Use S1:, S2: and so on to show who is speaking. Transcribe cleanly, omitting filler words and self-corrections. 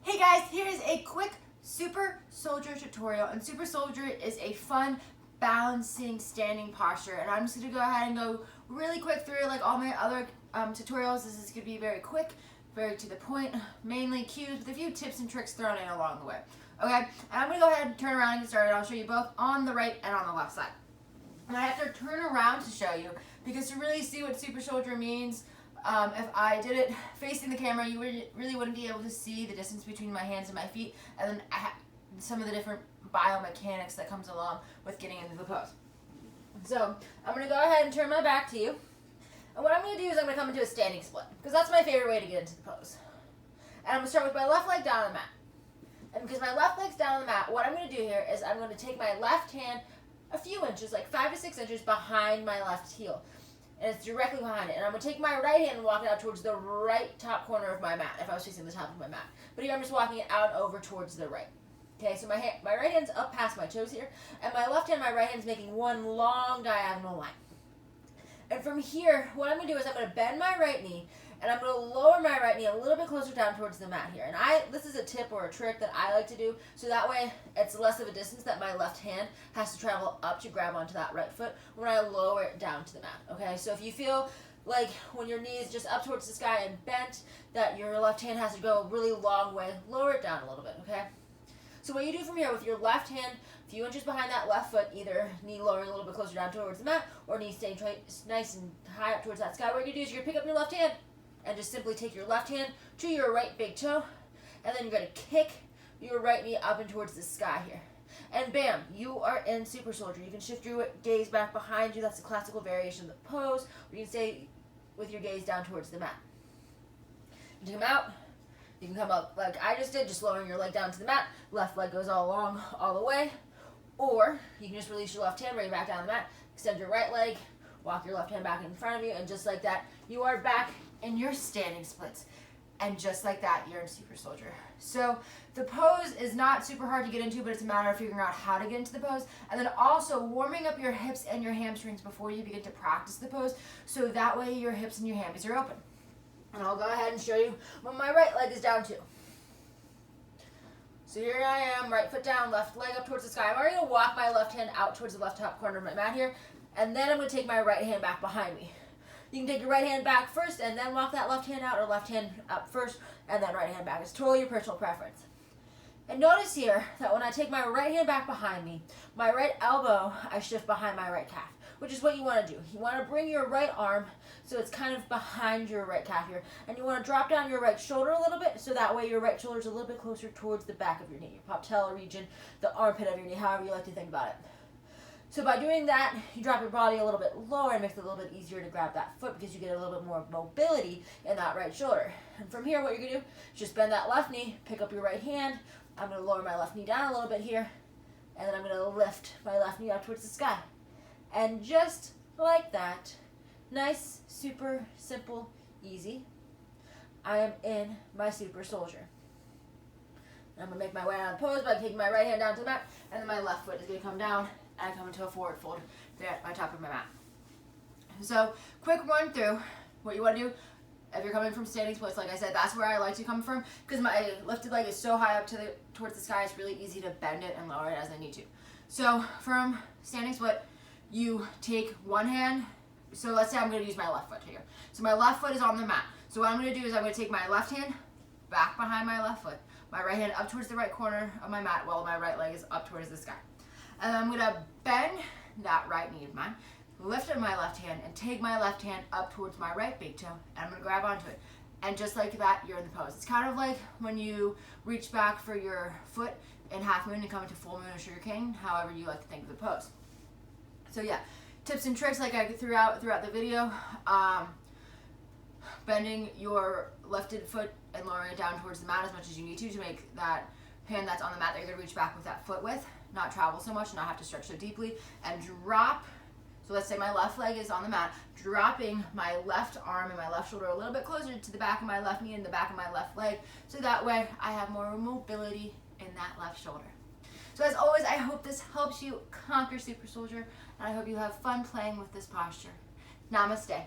S1: Hey guys, here's a quick Super Soldier tutorial, and Super Soldier is a fun balancing standing posture, and I'm just going to go ahead and go really quick through like all my other tutorials. This is going to be very quick, very to the point, mainly cues with a few tips and tricks thrown in along the way. Okay, and I'm going to go ahead and turn around and get started. I'll show you both on the right and on the left side. And I have to turn around to show you because to really see what Super Soldier means, if I did it facing the camera, you really wouldn't be able to see the distance between my hands and my feet, and then some of the different biomechanics that comes along with getting into the pose. So I'm going to go ahead and turn my back to you, and what I'm going to do is I'm going to come into a standing split, because that's my favorite way to get into the pose. And I'm going to start with my left leg down on the mat. And because my left leg's down on the mat, what I'm going to do here is I'm going to take my left hand a few inches, like 5 to 6 inches behind my left heel. And it's directly behind it. And I'm going to take my right hand and walk it out towards the right top corner of my mat, if I was facing the top of my mat. But here I'm just walking it out over towards the right. Okay, so my right hand's up past my toes here, and my left hand, my right hand's making one long diagonal line. And from here, what I'm going to do is I'm going to bend my right knee, and I'm going to lower my right knee a little bit closer down towards the mat here. And this is a tip or a trick that I like to do, so that way it's less of a distance that my left hand has to travel up to grab onto that right foot when I lower it down to the mat. Okay, so if you feel like when your knee is just up towards the sky and bent, that your left hand has to go a really long way, lower it down a little bit, okay? So what you do from here with your left hand a few inches behind that left foot, either knee lowering a little bit closer down towards the mat or knee staying nice and high up towards that sky, what you do is you're going to pick up your left hand and just simply take your left hand to your right big toe, and then you're going to kick your right knee up and towards the sky here. And bam, you are in Super Soldier. You can shift your gaze back behind you. That's the classical variation of the pose. Or you can stay with your gaze down towards the mat. You come out. You can come up like I just did, just lowering your leg down to the mat. Left leg goes all along, all the way. Or you can just release your left hand, bring it back down the mat, extend your right leg, walk your left hand back in front of you, and just like that, you are back in your standing splits. And just like that, you're in Super Soldier. So the pose is not super hard to get into, but it's a matter of figuring out how to get into the pose. And then also warming up your hips and your hamstrings before you begin to practice the pose, so that way your hips and your hammies are open. And I'll go ahead and show you what my right leg is down to. So here I am, right foot down, left leg up towards the sky. I'm already going to walk my left hand out towards the left top corner of my mat here, and then I'm going to take my right hand back behind me. You can take your right hand back first and then walk that left hand out, or left hand up first and then right hand back. It's totally your personal preference. And notice here that when I take my right hand back behind me, my right elbow, I shift behind my right calf, which is what you want to do. You want to bring your right arm so it's kind of behind your right calf here, and you want to drop down your right shoulder a little bit, so that way your right shoulder is a little bit closer towards the back of your knee, your patella region, the armpit of your knee, however you like to think about it. So by doing that, you drop your body a little bit lower and makes it a little bit easier to grab that foot because you get a little bit more mobility in that right shoulder. And from here, what you're going to do is just bend that left knee, pick up your right hand. I'm going to lower my left knee down a little bit here, and then I'm going to lift my left knee up towards the sky. And just like that, nice, super simple, easy, I am in my Super Soldier. I'm going to make my way out of the pose by taking my right hand down to the mat, and then my left foot is going to come down, and I come into a forward fold there at my top of my mat. So, quick run through what you want to do. If you're coming from standing splits, like I said, that's where I like to come from, because my lifted leg is so high up towards the sky, it's really easy to bend it and lower it as I need to. So, from standing split, you take one hand. So let's say I'm going to use my left foot here. So my left foot is on the mat. So what I'm going to do is I'm going to take my left hand back behind my left foot, my right hand up towards the right corner of my mat while my right leg is up towards the sky. And then I'm going to bend that right knee of mine, lift up my left hand, and take my left hand up towards my right big toe, and I'm going to grab onto it. And just like that, you're in the pose. It's kind of like when you reach back for your foot in half moon and come into full moon or sugar cane, however you like to think of the pose. So yeah, tips and tricks like I threw out throughout the video. Bending your lifted foot and lowering it down towards the mat as much as you need to make that hand that's on the mat that you're going to reach back with that foot with not travel so much, not have to stretch so deeply, and drop. So let's say my left leg is on the mat, dropping my left arm and my left shoulder a little bit closer to the back of my left knee and the back of my left leg, so that way I have more mobility in that left shoulder. So as always, I hope this helps you conquer Super Soldier, and I hope you have fun playing with this posture. Namaste.